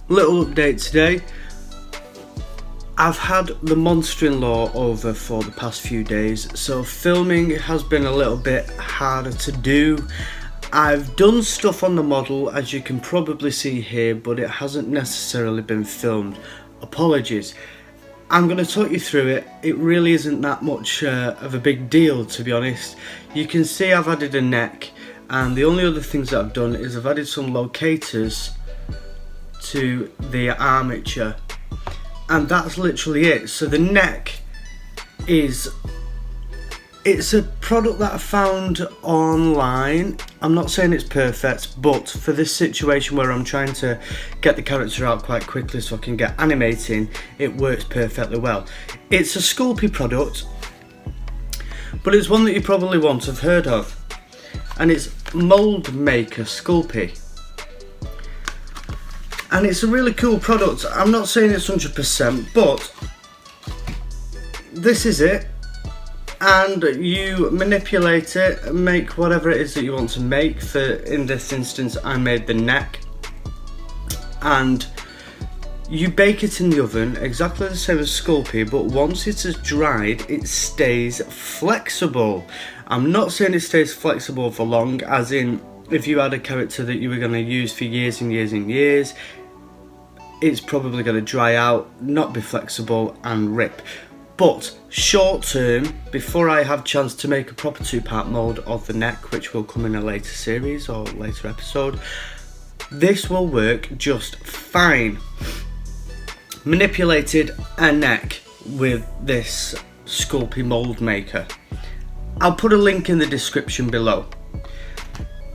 Little update today. I've had the monster-in-law over for the past few days, so filming has been a little bit harder to do. I've done stuff on the model, as you can probably see here, but it hasn't necessarily been filmed. Apologies. I'm going to talk you through it. It really isn't that much of a big deal, to be honest. You can see I've added a neck, and the only other things that I've done is I've added some locators to the armature, and that's literally it. So the neck it's a product that I found online. I'm not saying it's perfect, but for this situation where I'm trying to get the character out quite quickly so I can get animating, it works perfectly well. It's a Sculpey product, but it's one that you probably won't have heard of, and it's Mold Maker Sculpey. And it's a really cool product. I'm not saying it's 100%, but this is it. And you manipulate it and make whatever it is that you want to make. In this instance, I made the neck. And you bake it in the oven exactly the same as Sculpey, but once it has dried, it stays flexible. I'm not saying it stays flexible for long, as in if you had a character that you were going to use for years and years and years, it's probably going to dry out, not be flexible and rip. But short term, before I have chance to make a proper 2-part mold of the neck, which will come in a later series or later episode, this will work just fine. Manipulated a neck with this Sculpey mold maker. I'll put a link in the description below.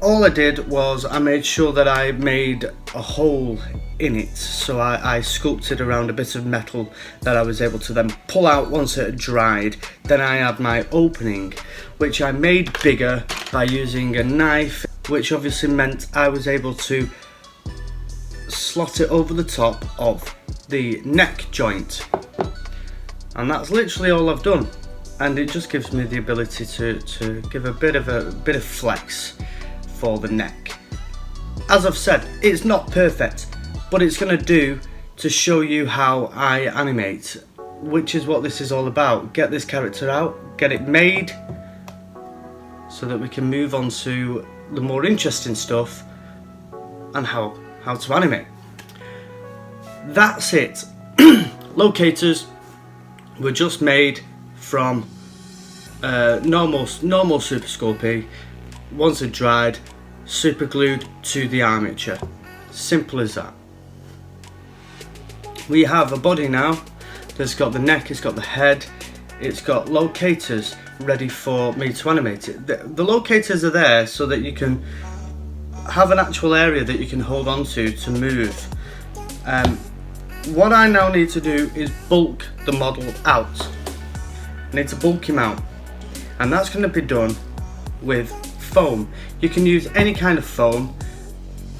All I did was I made sure that I made a hole in it, so I sculpted around a bit of metal that I was able to then pull out once it had dried. Then I had my opening, which I made bigger by using a knife, which obviously meant I was able to slot it over the top of the neck joint. And that's literally all I've done, and it just gives me the ability to give a bit of flex for the neck. As I've said, it's not perfect, but it's going to do to show you how I animate, which is what this is all about. Get this character out, get it made, so that we can move on to the more interesting stuff and how to animate. That's it. Locators were just made from normal Super Sculpey. Once it dried, super glued to the armature. Simple as that. We have a body now that's got the neck, it's got the head, it's got locators ready for me to animate it. The locators are there so that you can have an actual area that you can hold on to move. What I now need to do is bulk the model out. I need to bulk him out, and that's going to be done with foam. You can use any kind of foam.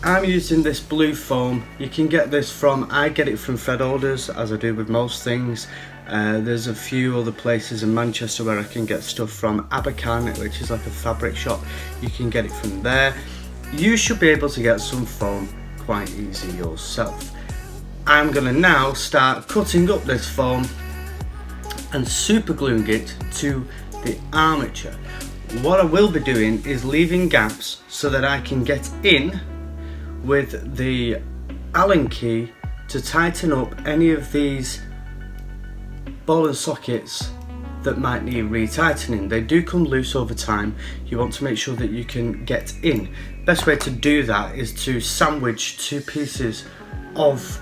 I'm using this blue foam. You can get this I get it from Fred Orders, as I do with most things. There's a few other places in Manchester where I can get stuff from. Abercan, which is like a fabric shop, you can get it from there. You should be able to get some foam quite easy yourself. I'm gonna now start cutting up this foam and super gluing it to the armature. What I will be doing is leaving gaps so that I can get in with the Allen key to tighten up any of these ball and sockets that might need retightening. They do come loose over time. You want to make sure that you can get in. Best way to do that is to sandwich 2 pieces of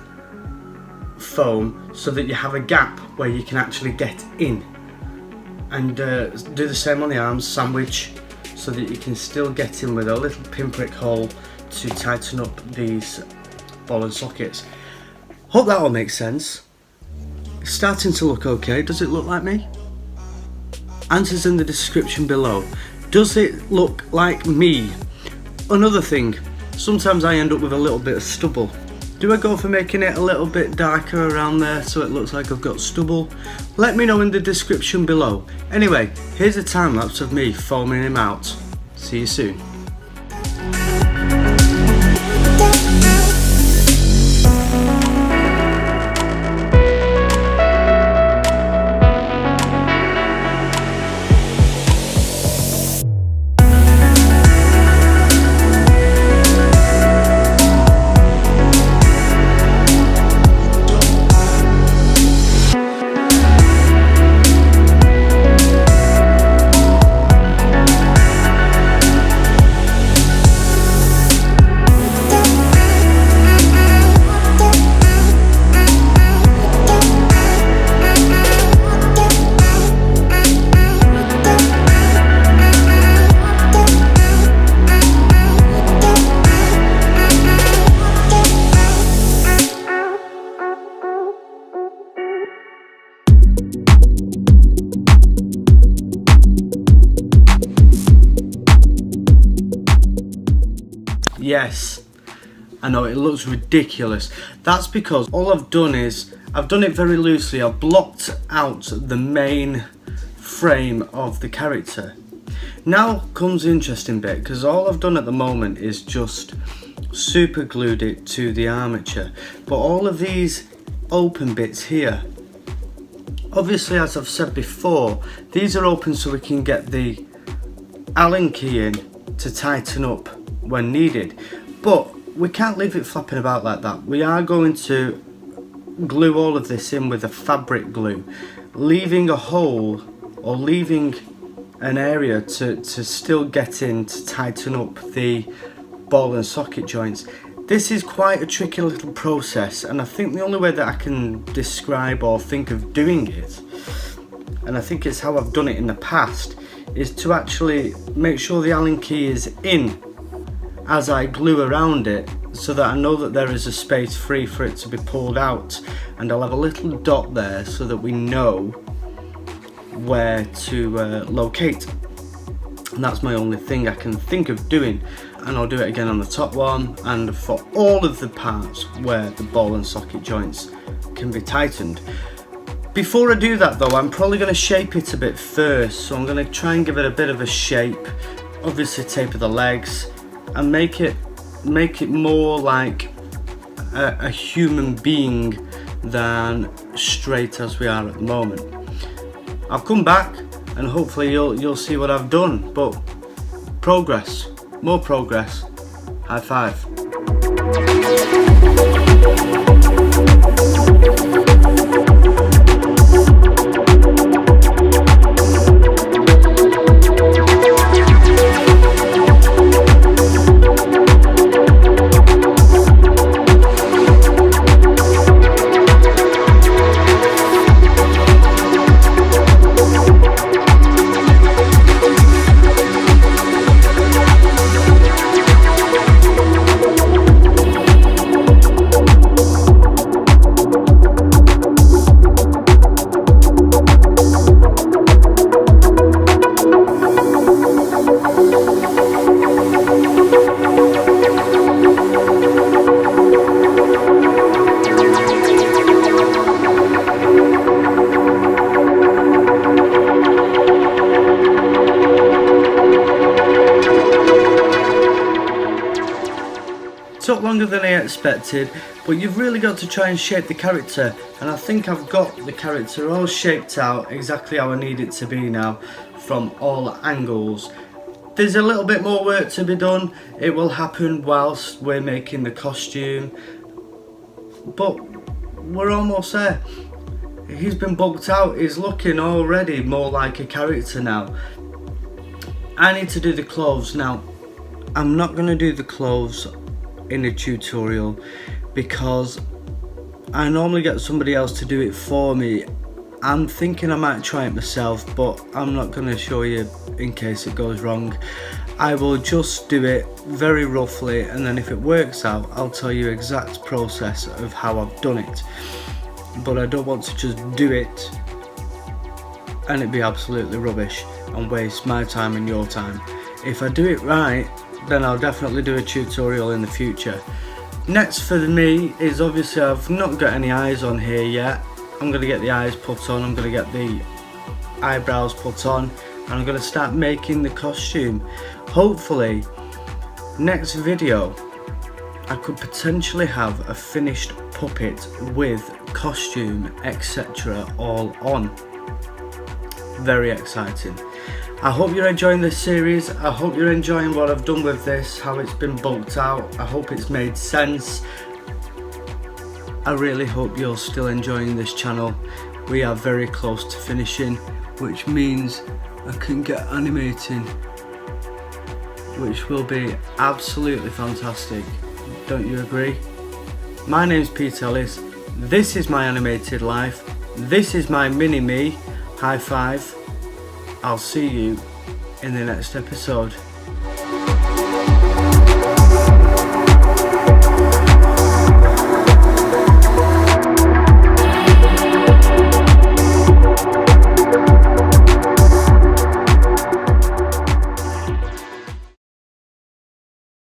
foam so that you have a gap where you can actually get in. And do the same on the arms, sandwich so that you can still get in with a little pinprick hole to tighten up these ball and sockets. Hope that all makes sense. It's starting to look okay. Does it look like me? Answers in the description below. Does it look like me? Another thing, sometimes I end up with a little bit of stubble. Do I go for making it a little bit darker around there so it looks like I've got stubble? Let me know in the description below. Anyway, here's a time lapse of me foaming him out. See you soon. Yes, I know it looks ridiculous. That's because all I've done is, I've done it very loosely. I've blocked out the main frame of the character. Now comes the interesting bit, because all I've done at the moment is just super glued it to the armature. But all of these open bits here, obviously, as I've said before, these are open so we can get the Allen key in to tighten up when needed. But we can't leave it flapping about like that. We are going to glue all of this in with a fabric glue, leaving a hole or leaving an area to still get in to tighten up the ball and socket joints. This is quite a tricky little process, and I think the only way that I can describe or think of doing it, and I think it's how I've done it in the past, is to actually make sure the Allen key is in as I glue around it, so that I know that there is a space free for it to be pulled out, and I'll have a little dot there so that we know where to locate. And that's my only thing I can think of doing, and I'll do it again on the top one and for all of the parts where the ball and socket joints can be tightened. Before I do that though, I'm probably going to shape it a bit first, so I'm going to try and give it a bit of a shape, obviously taper the legs and make it more like a human being than straight as we are at the moment. I'll come back and hopefully you'll see what I've done, but progress, more progress, high five. Took longer than I expected, but you've really got to try and shape the character, and I think I've got the character all shaped out exactly how I need it to be now from all angles. There's a little bit more work to be done. It will happen whilst we're making the costume, but we're almost there. He's been bulked out. He's looking already more like a character now. I need to do the clothes now. I'm not going to do the clothes in a tutorial because I normally get somebody else to do it for me. I'm thinking I might try it myself, but I'm not going to show you in case it goes wrong. I will just do it very roughly, and then if it works out I'll tell you exact process of how I've done it. But I don't want to just do it and it be absolutely rubbish and waste my time and your time. If I do it right, then I'll definitely do a tutorial in the future. Next for me is, obviously I've not got any eyes on here yet. I'm going to get the eyes put on, I'm going to get the eyebrows put on, and I'm going to start making the costume. Hopefully next video I could potentially have a finished puppet with costume etc. all on. Very exciting. I hope you're enjoying this series. I hope you're enjoying what I've done with this, how it's been bulked out. I hope it's made sense. I really hope you're still enjoying this channel. We are very close to finishing, which means I can get animating, which will be absolutely fantastic. Don't you agree? My name's Pete Ellis. This is my animated life. This is my mini me. High five. I'll see you in the next episode.